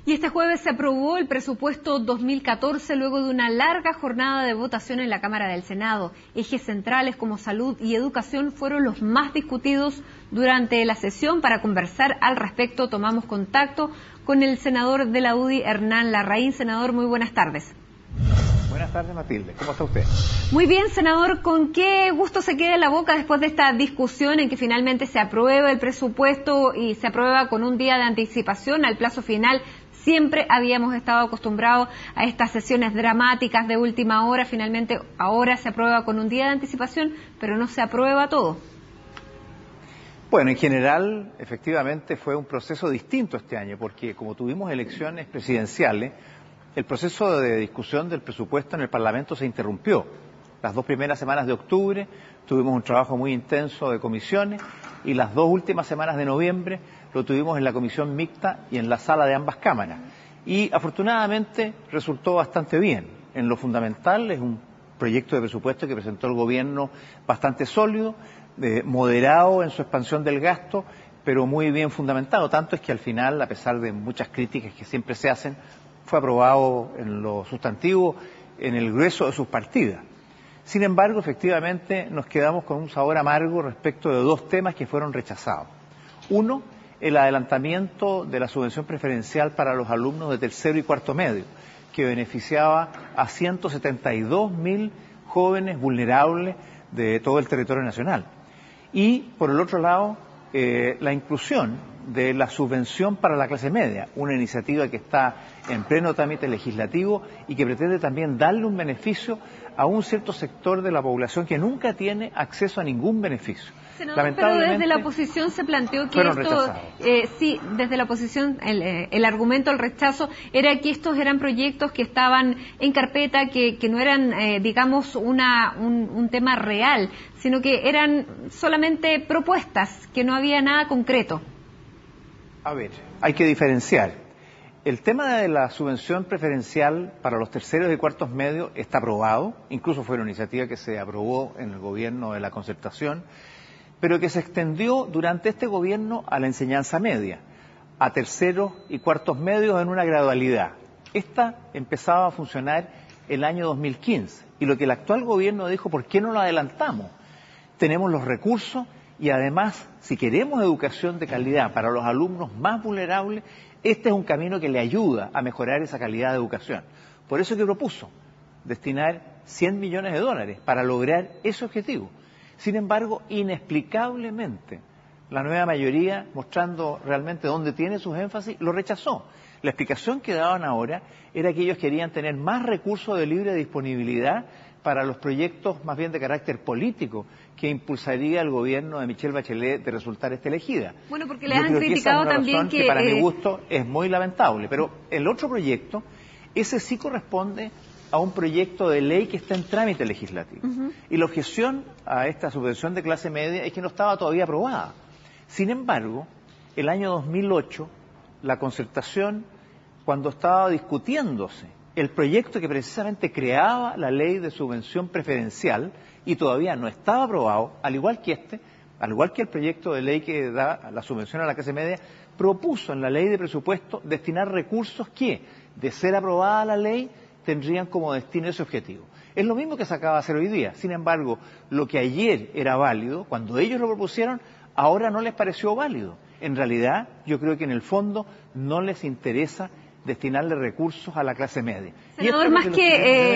Y este jueves se aprobó el presupuesto 2014 luego de una larga jornada de votación en la Cámara del Senado. Ejes centrales como salud y educación fueron los más discutidos durante la sesión. Para conversar al respecto tomamos contacto con el senador de la UDI, Hernán Larraín. Senador, muy buenas tardes. Buenas tardes, Matilde. ¿Cómo está usted? Muy bien, senador. ¿Con qué gusto se queda en la boca después de esta discusión en que finalmente se aprueba el presupuesto y se aprueba con un día de anticipación al plazo final? Siempre habíamos estado acostumbrados a estas sesiones dramáticas de última hora. Finalmente, ahora se aprueba con un día de anticipación, pero no se aprueba todo. Bueno, en general, efectivamente, fue un proceso distinto este año, porque como tuvimos elecciones presidenciales, el proceso de discusión del presupuesto en el Parlamento se interrumpió. Las 2 primeras semanas de octubre tuvimos un trabajo muy intenso de comisiones y las 2 últimas semanas de noviembre lo tuvimos en la comisión mixta y en la sala de ambas cámaras. Y afortunadamente resultó bastante bien. En lo fundamental es un proyecto de presupuesto que presentó el gobierno bastante sólido, moderado en su expansión del gasto, pero muy bien fundamentado. Tanto es que al final, a pesar de muchas críticas que siempre se hacen, fue aprobado en lo sustantivo, en el grueso de sus partidas. Sin embargo, efectivamente, nos quedamos con un sabor amargo respecto de 2 temas que fueron rechazados. Uno, el adelantamiento de la subvención preferencial para los alumnos de tercero y cuarto medio, que beneficiaba a 172.000 jóvenes vulnerables de todo el territorio nacional. Y, por el otro lado, la inclusión de la subvención para la clase media, una iniciativa que está en pleno trámite legislativo y que pretende también darle un beneficio a un cierto sector de la población que nunca tiene acceso a ningún beneficio. Senador, pero desde la oposición se planteó que esto, sí, desde la oposición el argumento, el rechazo, era que estos eran proyectos que estaban en carpeta, que no eran, digamos, un tema real, sino que eran solamente propuestas, que no había nada concreto. A ver, hay que diferenciar. El tema de la subvención preferencial para los terceros y cuartos medios está aprobado, incluso fue una iniciativa que se aprobó en el gobierno de la Concertación, pero que se extendió durante este gobierno a la enseñanza media, a terceros y cuartos medios en una gradualidad. Esta empezaba a funcionar el año 2015 y lo que el actual gobierno dijo, ¿por qué no lo adelantamos? Tenemos los recursos y además, si queremos educación de calidad para los alumnos más vulnerables, este es un camino que le ayuda a mejorar esa calidad de educación. Por eso que propuso destinar $100 millones para lograr ese objetivo. Sin embargo, inexplicablemente, la nueva mayoría, mostrando realmente dónde tiene sus énfasis, lo rechazó. La explicación que daban ahora era que ellos querían tener más recursos de libre disponibilidad para los proyectos más bien de carácter político que impulsaría el gobierno de Michelle Bachelet de resultar elegida. Bueno, porque le han criticado también que para mi gusto es muy lamentable, pero el otro proyecto, ese sí corresponde a un proyecto de ley que está en trámite legislativo. Y la objeción a esta subvención de clase media es que no estaba todavía aprobada. Sin embargo, el año 2008, la Concertación, cuando estaba discutiéndose el proyecto que precisamente creaba la ley de subvención preferencial y todavía no estaba aprobado, al igual que el proyecto de ley que da la subvención a la clase media, propuso en la ley de presupuesto destinar recursos que, de ser aprobada la ley, tendrían como destino ese objetivo. Es lo mismo que se acaba de hacer hoy día. Sin embargo, lo que ayer era válido, cuando ellos lo propusieron, ahora no les pareció válido. En realidad, yo creo que en el fondo no les interesa destinarle recursos a la clase media. Senador, más que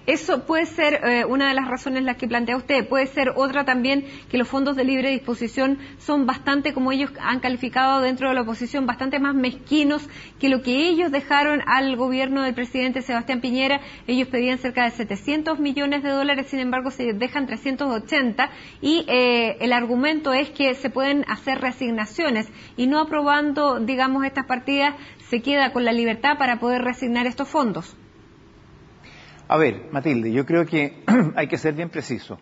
eso puede ser una de las razones las que plantea usted, puede ser otra también que los fondos de libre disposición son bastante, como ellos han calificado dentro de la oposición, bastante más mezquinos que lo que ellos dejaron al gobierno del presidente Sebastián Piñera. Ellos pedían cerca de $700 millones, sin embargo se dejan 380 y el argumento es que se pueden hacer reasignaciones y no aprobando, digamos, estas partidas se queda con la libertad para poder reasignar estos fondos. A ver, Matilde, yo creo que hay que ser bien preciso.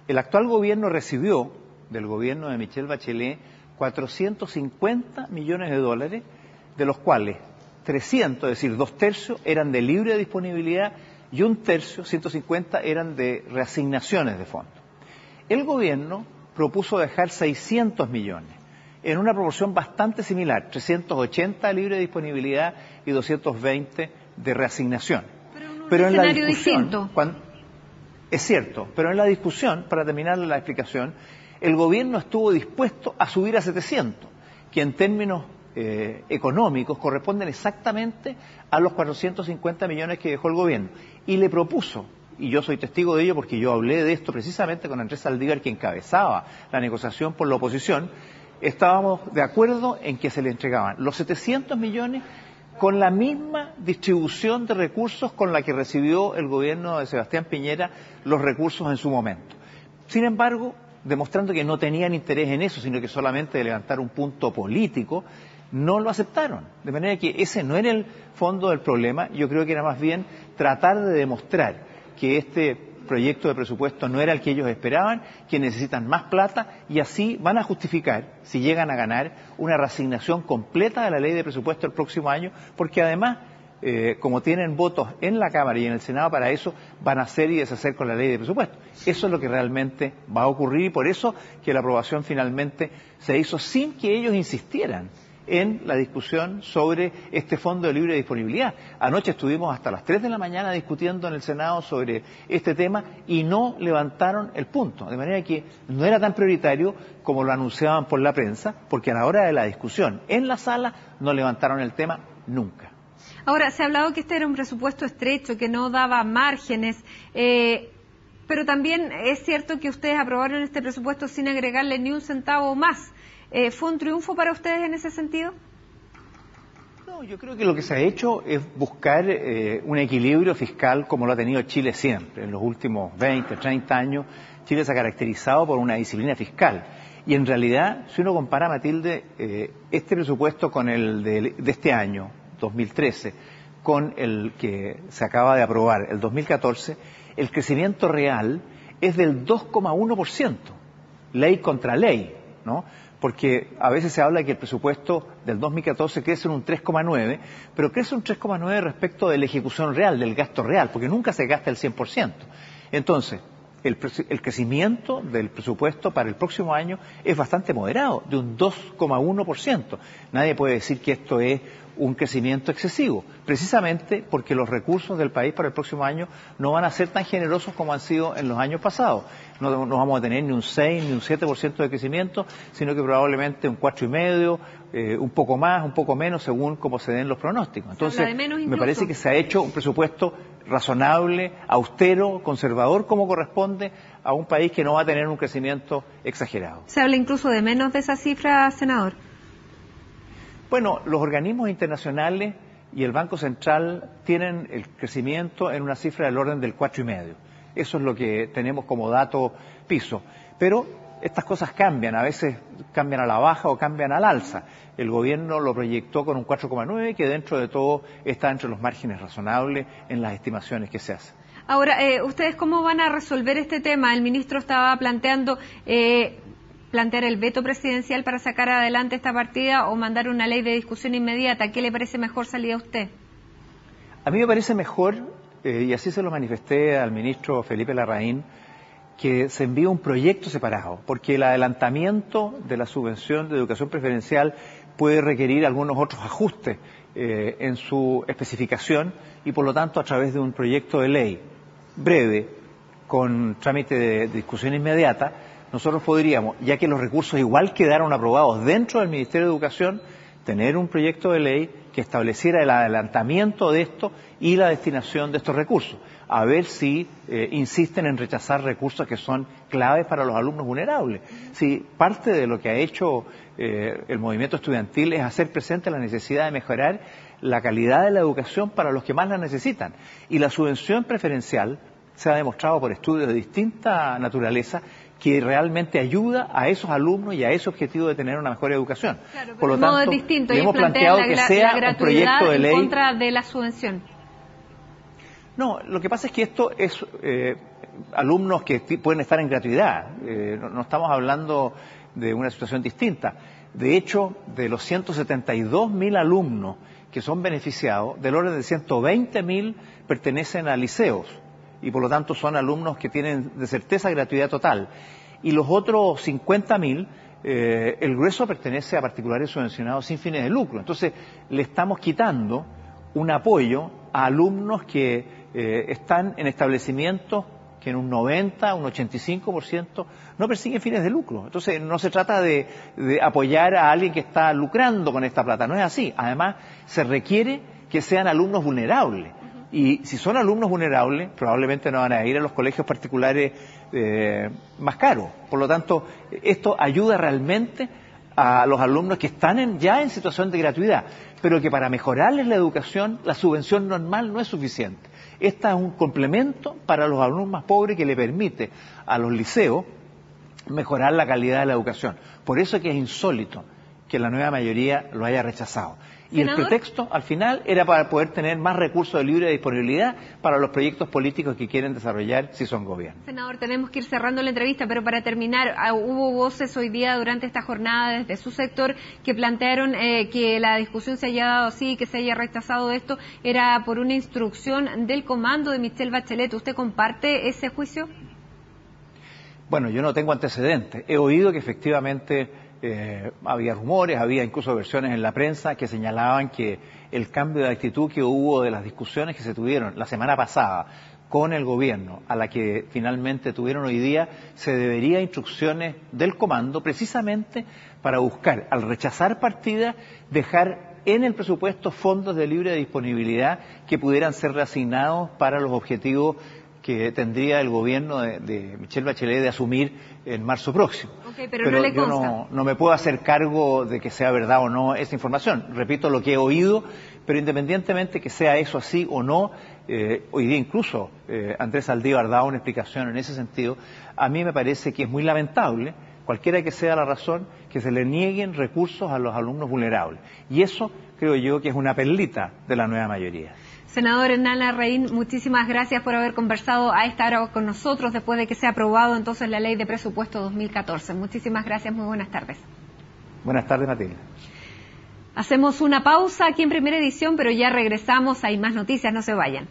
El actual gobierno recibió del gobierno de Michelle Bachelet $450 millones, de los cuales 300, es decir, 2/3 eran de libre disponibilidad y 1/3, 150, eran de reasignaciones de fondos. El gobierno propuso dejar 600 millones en una proporción bastante similar, 380 de libre disponibilidad y 220 de reasignación. Pero en la discusión, distinto. Es cierto, pero en la discusión, para terminar la explicación, el gobierno estuvo dispuesto a subir a 700, que en términos económicos corresponden exactamente a los 450 millones que dejó el gobierno. Y le propuso, y yo soy testigo de ello porque yo hablé de esto precisamente con Andrés Saldívar, que encabezaba la negociación por la oposición, estábamos de acuerdo en que se le entregaban los 700 millones con la misma distribución de recursos con la que recibió el gobierno de Sebastián Piñera los recursos en su momento. Sin embargo, demostrando que no tenían interés en eso, sino que solamente de levantar un punto político, no lo aceptaron. De manera que ese no era el fondo del problema, yo creo que era más bien tratar de demostrar que este proyecto de presupuesto no era el que ellos esperaban, que necesitan más plata y así van a justificar, si llegan a ganar, una reasignación completa de la ley de presupuesto el próximo año, porque además, como tienen votos en la Cámara y en el Senado para eso, van a hacer y deshacer con la ley de presupuesto. Eso es lo que realmente va a ocurrir y por eso que la aprobación finalmente se hizo sin que ellos insistieran en la discusión sobre este fondo de libre disponibilidad. Anoche estuvimos hasta las 3 de la mañana discutiendo en el Senado sobre este tema y no levantaron el punto, de manera que no era tan prioritario como lo anunciaban por la prensa, porque a la hora de la discusión en la sala no levantaron el tema nunca. Ahora, se ha hablado que este era un presupuesto estrecho, que no daba márgenes, pero también es cierto que ustedes aprobaron este presupuesto sin agregarle ni un centavo más. ¿Fue un triunfo para ustedes en ese sentido? No, yo creo que lo que se ha hecho es buscar un equilibrio fiscal como lo ha tenido Chile siempre. En los últimos 20, 30 años, Chile se ha caracterizado por una disciplina fiscal. Y en realidad, si uno compara, Matilde, este presupuesto con el de este año, 2013, con el que se acaba de aprobar, el 2014, el crecimiento real es del 2,1%, ley contra ley, ¿no? Porque a veces se habla que el presupuesto del 2014 crece en un 3,9, pero crece un 3,9 respecto de la ejecución real, del gasto real, porque nunca se gasta el 100%. Entonces, el crecimiento del presupuesto para el próximo año es bastante moderado, de un 2,1%. Nadie puede decir que esto es un crecimiento excesivo, precisamente porque los recursos del país para el próximo año no van a ser tan generosos como han sido en los años pasados. No vamos a tener ni un 6 ni un 7% de crecimiento, sino que probablemente un 4,5%, un poco más, un poco menos, según cómo se den los pronósticos. Entonces, me parece que se ha hecho un presupuesto razonable, austero, conservador, como corresponde a un país que no va a tener un crecimiento exagerado. Se habla incluso de menos de esa cifra, senador. Bueno, los organismos internacionales y el Banco Central tienen el crecimiento en una cifra del orden del 4,5%. Eso es lo que tenemos como dato piso. Pero estas cosas cambian, a veces cambian a la baja o cambian al alza. El gobierno lo proyectó con un 4,9%, que dentro de todo está entre los márgenes razonables en las estimaciones que se hacen. Ahora, ¿ustedes cómo van a resolver este tema? El ministro estaba plantear el veto presidencial para sacar adelante esta partida o mandar una ley de discusión inmediata. ¿Qué le parece mejor salida a usted? A mí me parece mejor, y así se lo manifesté al ministro Felipe Larraín, que se envíe un proyecto separado, porque el adelantamiento de la subvención de educación preferencial puede requerir algunos otros ajustes en su especificación y por lo tanto a través de un proyecto de ley breve, con trámite de discusión inmediata, nosotros podríamos, ya que los recursos igual quedaron aprobados dentro del Ministerio de Educación, tener un proyecto de ley que estableciera el adelantamiento de esto y la destinación de estos recursos. A ver si insisten en rechazar recursos que son claves para los alumnos vulnerables. Si parte de lo que ha hecho el movimiento estudiantil es hacer presente la necesidad de mejorar la calidad de la educación para los que más la necesitan. Y la subvención preferencial se ha demostrado por estudios de distinta naturaleza que realmente ayuda a esos alumnos y a ese objetivo de tener una mejor educación. Claro, por lo tanto, es distinto. le hemos planteado que sea un proyecto de ley en contra de la subvención. No, lo que pasa es que esto es alumnos que pueden estar en gratuidad. No estamos hablando de una situación distinta. De hecho, de los 172.000 alumnos que son beneficiados, del orden de 120.000 pertenecen a liceos y por lo tanto son alumnos que tienen de certeza gratuidad total. Y los otros 50.000 el grueso pertenece a particulares subvencionados sin fines de lucro. Entonces, le estamos quitando un apoyo a alumnos que están en establecimientos que en un 90, un 85% no persiguen fines de lucro. Entonces, no se trata de apoyar a alguien que está lucrando con esta plata, no es así. Además, se requiere que sean alumnos vulnerables. Y si son alumnos vulnerables, probablemente no van a ir a los colegios particulares más caros. Por lo tanto, esto ayuda realmente a los alumnos que están ya en situación de gratuidad, pero que para mejorarles la educación, la subvención normal no es suficiente. Esta es un complemento para los alumnos más pobres que le permite a los liceos mejorar la calidad de la educación. Por eso es que es insólito que la nueva mayoría lo haya rechazado. Y el pretexto, al final, era para poder tener más recursos de libre disponibilidad para los proyectos políticos que quieren desarrollar si son gobierno. Senador, tenemos que ir cerrando la entrevista, pero para terminar, hubo voces hoy día durante esta jornada desde su sector que plantearon que la discusión se haya dado así, que se haya rechazado esto, era por una instrucción del comando de Michelle Bachelet. ¿Usted comparte ese juicio? Bueno, yo no tengo antecedentes. He oído que efectivamente había rumores, había incluso versiones en la prensa que señalaban que el cambio de actitud que hubo de las discusiones que se tuvieron la semana pasada con el gobierno, a la que finalmente tuvieron hoy día, se debería a instrucciones del comando precisamente para buscar, al rechazar partidas, dejar en el presupuesto fondos de libre disponibilidad que pudieran ser reasignados para los objetivos que tendría el gobierno de Michelle Bachelet de asumir en marzo próximo. Okay, pero no le consta. Yo no me puedo hacer cargo de que sea verdad o no esa información. Repito lo que he oído, pero independientemente que sea eso así o no, hoy día incluso Andrés Saldívar daba una explicación en ese sentido. A mí me parece que es muy lamentable, cualquiera que sea la razón, que se le nieguen recursos a los alumnos vulnerables. Y eso creo yo que es una perlita de la nueva mayoría. Senador Hernán Larraín, muchísimas gracias por haber conversado a esta hora con nosotros después de que se ha aprobado entonces la Ley de Presupuesto 2014. Muchísimas gracias, muy buenas tardes. Buenas tardes, Matilde. Hacemos una pausa aquí en Primera Edición, pero ya regresamos, hay más noticias, no se vayan.